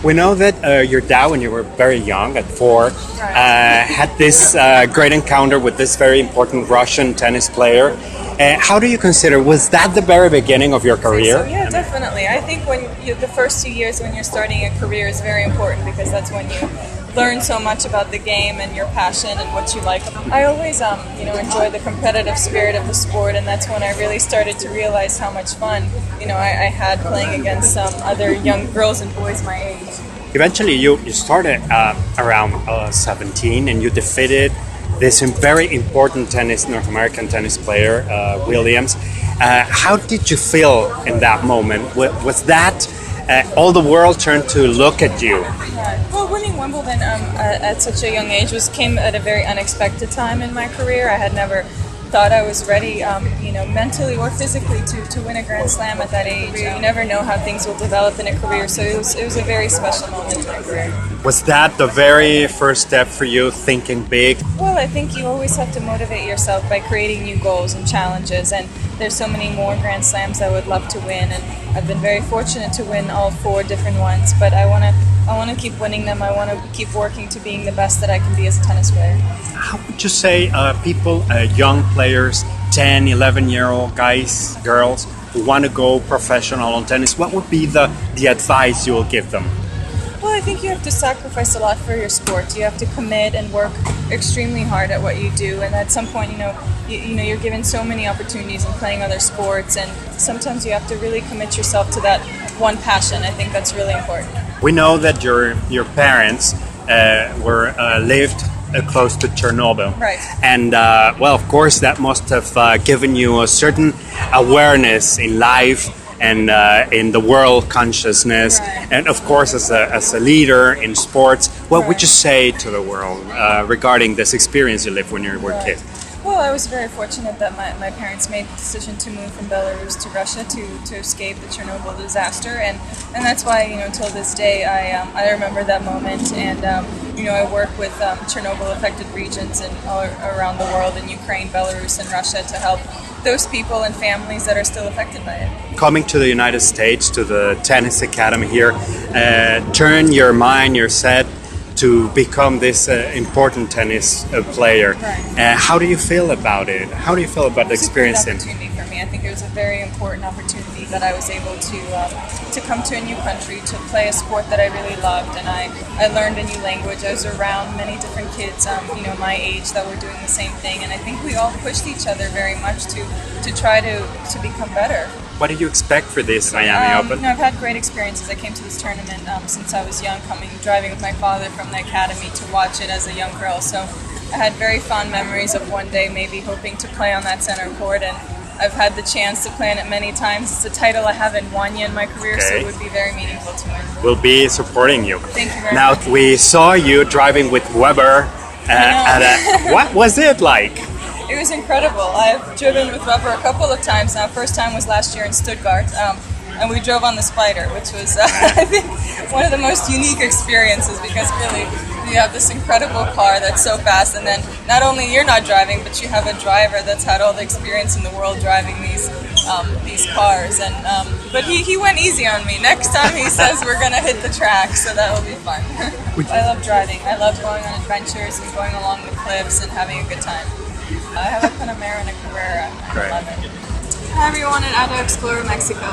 We know that your dad, when you were very young, at 4, had this great encounter with this very important Russian tennis player. How do you consider, was that the very beginning of your career? So, yeah, definitely. I think the first 2 years when you're starting a career is very important because that's when you learn so much about the game and your passion and what you like. I always, enjoy the competitive spirit of the sport, and that's when I really started to realize how much fun, I had playing against some other young girls and boys my age. Eventually, you started around 17, and you defeated this very important North American tennis player, Williams. How did you feel in that moment? Was that all the world turned to look at you? Well, winning Wimbledon at such a young age came at a very unexpected time in my career. I had never thought I was ready, mentally or physically to win a Grand Slam at that age. You never know how things will develop in a career, so it was a very special moment in my career. Was that the very first step for you, thinking big? Well, I think you always have to motivate yourself by creating new goals and challenges, and there's so many more Grand Slams I would love to win, and I've been very fortunate to win all 4 different ones, but I want to keep winning them. I want to keep working to being the best that I can be as a tennis player. How would you say people, young players, 10, 11-year-old guys, girls, who want to go professional on tennis, what would be the advice you will give them? Well, I think you have to sacrifice a lot for your sport. You have to commit and work extremely hard at what you do, and at some point, you're given so many opportunities in playing other sports, and sometimes you have to really commit yourself to that one passion. I think that's really important. We know that your parents lived close to Chernobyl, right? And of course, that must have given you a certain awareness in life and in the world consciousness, right. And of course, as a leader in sports, what would you say to the world regarding this experience you lived when you were a kid? Well, I was very fortunate that my parents made the decision to move from Belarus to Russia to escape the Chernobyl disaster, and that's why till this day I remember that moment, and I work with Chernobyl-affected regions and all around the world in Ukraine, Belarus, and Russia to help those people and families that are still affected by it. Coming to the United States, to the tennis academy here, turn your mind, your set to become this important tennis player. Right. How do you feel about it? How do you feel about the experience? It's a great opportunity for me. I think it was a very important opportunity that I was able to come to a new country, to play a sport that I really loved, and I learned a new language. I was around many different kids, my age, that were doing the same thing, and I think we all pushed each other very much to try to become better. What did you expect for this Miami Open? I've had great experiences. I came to this tournament since I was young, driving with my father from the academy to watch it as a young girl. So I had very fond memories of one day maybe hoping to play on that center court, and I've had the chance to play on it many times. It's a title I haven't won yet in my career, so it would be very meaningful to me. We'll be supporting you. Thank you very much. much. Now, we saw you driving with Weber. What was it like? It was incredible. I've driven with Weber a couple of times now. First time was last year in Stuttgart, and we drove on the Spider, which was, I think, one of the most unique experiences, because really you have this incredible car that's so fast, and then not only you're not driving, but you have a driver that's had all the experience in the world driving these cars. And but he went easy on me. Next time he says we're gonna hit the track, so that will be fun. I love driving. I love going on adventures and going along the cliffs and having a good time. I have a Panamera and a Carrera. I love it. Hi everyone at Autoexplora, Mexico.